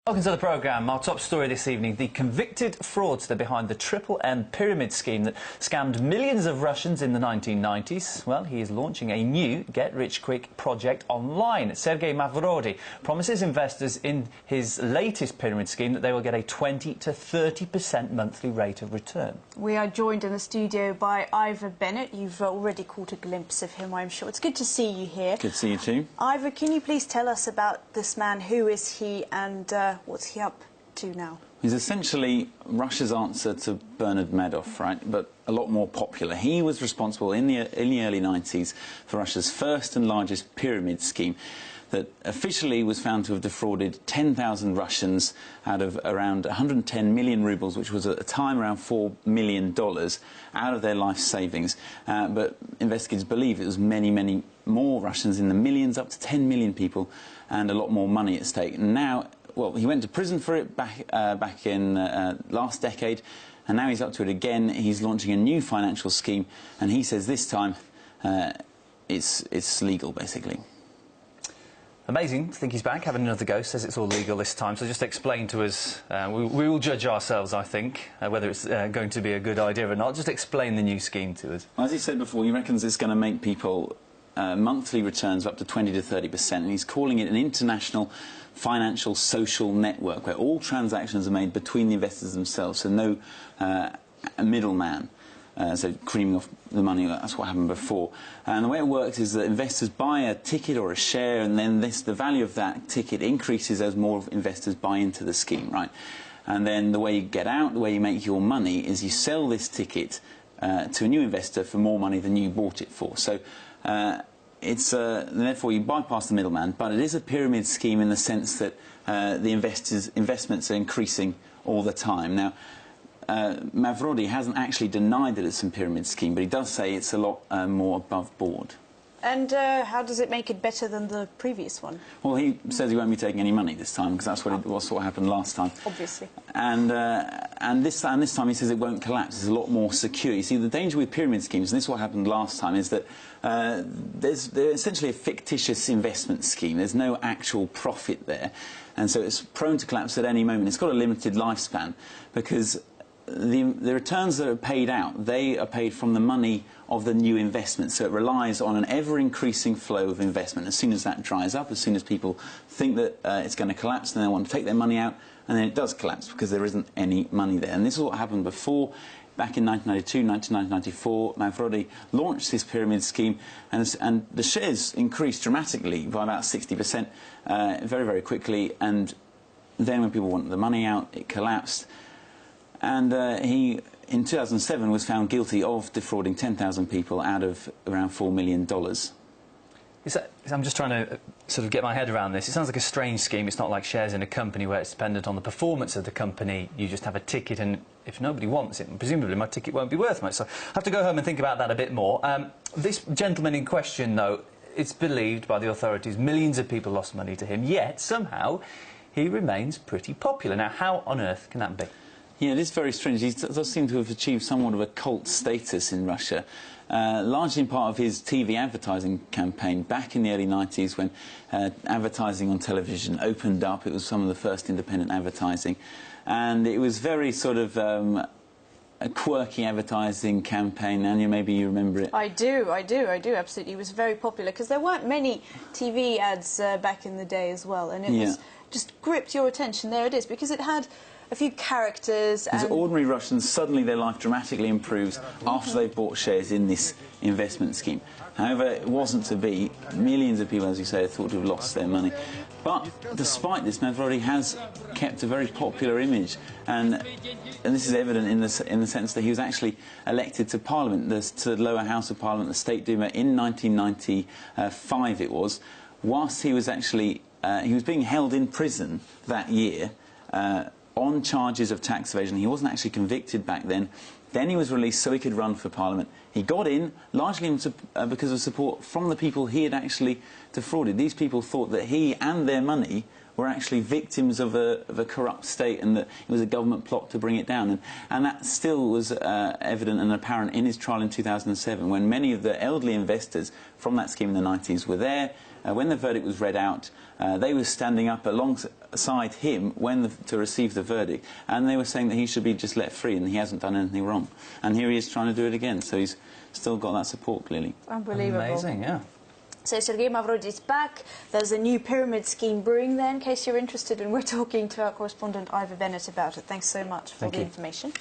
Welcome to the programme. Our top story this evening, the convicted fraudster behind the MMM pyramid scheme that scammed millions of Russians in the 1990s. Well, he is launching a new get-rich-quick project online. Sergei Mavrodi promises investors in his latest pyramid scheme that they will get a 20 to 30% monthly rate of return. We are joined in the studio by Ivor Bennett. You've already caught a glimpse of him, I'm sure. It's good to see you here. Good to see you too. Ivor, can you please tell us about this man? Who is he and what's he up to now? He's essentially Russia's answer to Bernard Madoff, right? But a lot more popular. He was responsible in the early 90s for Russia's first and largest pyramid scheme that officially was found to have defrauded 10,000 Russians out of around 110 million rubles, which was at the time around $4 million, out of their life savings. But investigators believe it was many, many more Russians, in the millions, up to 10 million people, and a lot more money at stake. And now, well, he went to prison for it back in last decade, and now he's up to it again. He's launching a new financial scheme, and he says this time it's legal, basically. Amazing to think he's back, having another go. Says it's all legal this time. So just explain to us, we will judge ourselves, I think, whether it's going to be a good idea or not. Just explain the new scheme to us. As he said before, he reckons it's going to make people monthly returns of up to 20 to 30%, and he's calling it an international financial social network where all transactions are made between the investors themselves, so no middleman. So creaming off the money, that's what happened before. And the way it works is that investors buy a ticket or a share, and then the value of that ticket increases as more investors buy into the scheme, right? And then the way you get out, the way you make your money, is you sell this ticket to a new investor for more money than you bought it for. So therefore you bypass the middleman, but it is a pyramid scheme in the sense that the investments are increasing all the time. Now, Mavrodi hasn't actually denied that it's a pyramid scheme, but he does say it's a lot more above board. And how does it make it better than the previous one? Well, he says he won't be taking any money this time, because that's what happened last time. Obviously. And this time he says it won't collapse. It's a lot more secure. You see, the danger with pyramid schemes, and this is what happened last time, is that they're essentially a fictitious investment scheme. There's no actual profit there, and so it's prone to collapse at any moment. It's got a limited lifespan, because the returns that are paid out, they are paid from the money of the new investment, so it relies on an ever-increasing flow of investment. As soon as that dries up, as soon as people think that it's going to collapse, then they want to take their money out, and then it does collapse because there isn't any money there. And this is what happened before. Back in 1992, 1994, Mavrodi launched this pyramid scheme, and the shares increased dramatically by about 60%, very, very quickly, and then when people wanted the money out, it collapsed. And he, in 2007, was found guilty of defrauding 10,000 people out of around $4 million. I'm just trying to sort of get my head around this. It sounds like a strange scheme. It's not like shares in a company where it's dependent on the performance of the company. You just have a ticket, and if nobody wants it, presumably my ticket won't be worth much. So I have to go home and think about that a bit more. This gentleman in question, though, it's believed by the authorities millions of people lost money to him, yet somehow he remains pretty popular. Now, how on earth can that be? Yeah, it is very strange. He does seem to have achieved somewhat of a cult status in Russia, largely in part of his TV advertising campaign back in the early 90s, when advertising on television opened up. It was some of the first independent advertising, and it was very sort of a quirky advertising campaign. Anya, maybe you remember it. I do, absolutely. It was very popular, because there weren't many TV ads back in the day as well, and it was just gripped your attention. There it is, because it had a few characters. As ordinary Russians, suddenly their life dramatically improves after they've bought shares in this investment scheme. However, it wasn't to be. Millions of people, as you say, are thought to have lost their money. But despite this, Mavrodi has kept a very popular image, and this is evident in the sense that he was actually elected to Parliament, to the lower house of Parliament, the State Duma, in 1995 it was, whilst he was actually he was being held in prison that year on charges of tax evasion. He wasn't actually convicted back then. Then he was released so he could run for Parliament. He got in largely because of support from the people he had actually defrauded. These people thought that he and their money were actually victims of a corrupt state, and that it was a government plot to bring it down. And that still was evident and apparent in his trial in 2007, when many of the elderly investors from that scheme in the 90s were there. When the verdict was read out, they were standing up alongside him to receive the verdict, and they were saying that he should be just let free and he hasn't done anything wrong. And here he is trying to do it again, so he's still got that support, clearly. Unbelievable. Amazing, yeah. So Sergei Mavrodi is back. There's a new pyramid scheme brewing there, in case you're interested, and we're talking to our correspondent Ivor Bennett about it. Thanks so much for the information.